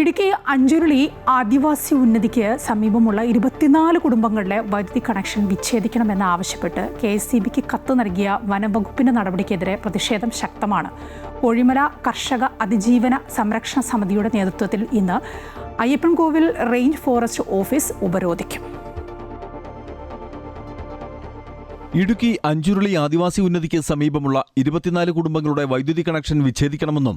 ഇടുക്കി അഞ്ചുരുളി ആദിവാസി ഉന്നതിക്ക് സമീപമുള്ള 24 കുടുംബങ്ങളുടെ വൈദ്യുതി കണക്ഷൻ വിച്ഛേദിക്കണമെന്നാവശ്യപ്പെട്ട് KSEBക്ക് കത്ത് നൽകിയ വനംവകുപ്പിന്റെ നടപടിക്കെതിരെ പ്രതിഷേധം ശക്തമാണ്. കോഴിമല കർഷക അതിജീവന സംരക്ഷണ സമിതിയുടെ നേതൃത്വത്തിൽ ഇന്ന് അയ്യപ്പൻകോവിൽ റേഞ്ച് ഫോറസ്റ്റ് ഓഫീസ് ഉപരോധിക്കും. ഇടുക്കി അഞ്ചുരുളി ആദിവാസി ഉന്നതിക്ക് സമീപമുള്ള 24 കുടുംബങ്ങളുടെ വൈദ്യുതി കണക്ഷൻ വിച്ഛേദിക്കണമെന്നും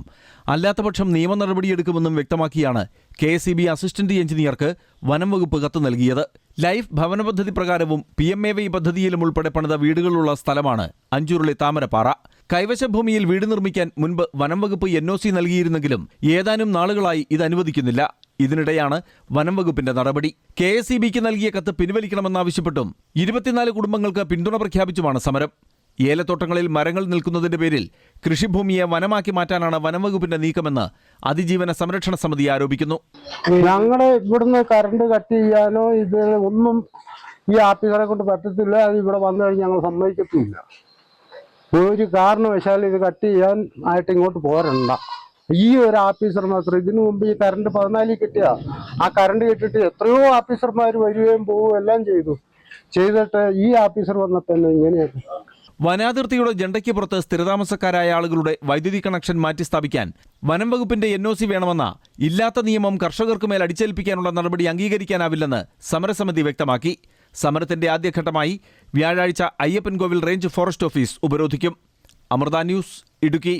അല്ലാത്തപക്ഷം നിയമ നടപടിയെടുക്കുമെന്നും വ്യക്തമാക്കിയാണ് KSEB അസിസ്റ്റന്റ് എഞ്ചിനീയർക്ക് വനം വകുപ്പ് കത്ത് നൽകിയത്. ലൈഫ് ഭവന പദ്ധതി പ്രകാരവും PMAY പദ്ധതിയിലും ഉൾപ്പെടെ പണിത വീടുകളുള്ള സ്ഥലമാണ് അഞ്ചുരുളി താമരപ്പാറ. കൈവശ ഭൂമിയിൽ വീട് നിർമ്മിക്കാൻ മുൻപ് വനം വകുപ്പ് NOC നൽകിയിരുന്നെങ്കിലും ഏതാനും നാളുകളായി ഇത് അനുവദിക്കുന്നില്ല. ഇതിനിടെയാണ് വനം വകുപ്പിന്റെ നടപടി. KSEBക്ക് നൽകിയ കത്ത് പിൻവലിക്കണമെന്നാവശ്യപ്പെട്ടും 24 കുടുംബങ്ങൾക്ക് പിന്തുണ പ്രഖ്യാപിച്ചുമാണ് സമരം. ഏലത്തോട്ടങ്ങളിൽ മരങ്ങൾ നിൽക്കുന്നതിന്റെ പേരിൽ കൃഷിഭൂമിയെ വനമാക്കി മാറ്റാനാണ് വനം വകുപ്പിന്റെ നീക്കമെന്ന് അതിജീവന സംരക്ഷണ സമിതി ആരോപിക്കുന്നു. ഞങ്ങളെ ഇവിടുന്ന് കറണ്ട് കട്ട് ചെയ്യാനോ ഇത് ഒന്നും ഈ ആഫീസറെ കൊണ്ട് പറ്റത്തില്ല. അത് ഇവിടെ വന്നു കഴിഞ്ഞാൽ ഞങ്ങൾ സമ്മതിക്കത്തില്ല. ഒരു കാരണവശാലും ഇത് കട്ട് ചെയ്യാൻ ആയിട്ട് ഇങ്ങോട്ട് പോരണ്ട. ഈ ഒരു ഓഫീസർ മാത്രം ഇതിനു മുമ്പ് ഈ കറണ്ട് 14 കിട്ടിയ ആ കറണ്ട് കിട്ടിയിട്ട് എത്രയോ ഓഫീസർമാർ വരികയും പോവുകയും എല്ലാം ചെയ്തിട്ട് ഈ ഓഫീസർ വന്നപ്പോൾ ഇങ്ങനെയാണ്. വനാതിർത്തിയുടെ ജണ്ടയ്ക്ക് പുറത്ത് സ്ഥിരതാമസക്കാരായ ആളുകളുടെ വൈദ്യുതി കണക്ഷൻ മാറ്റി സ്ഥാപിക്കാൻ വനം വകുപ്പിന്റെ NOC വേണമെന്ന ഇല്ലാത്ത നിയമം കർഷകർക്ക് മേൽ അടിച്ചേൽപ്പിക്കാനുള്ള നടപടി അംഗീകരിക്കാനാവില്ലെന്ന് സമരസമിതി വ്യക്തമാക്കി. സമരത്തിന്റെ ആദ്യഘട്ടമായി വ്യാഴാഴ്ച അയ്യപ്പൻകോവിൽ റേഞ്ച് ഫോറസ്റ്റ് ഓഫീസ് ഉപരോധിക്കും. അമൃത ന്യൂസ്, ഇടുക്കി.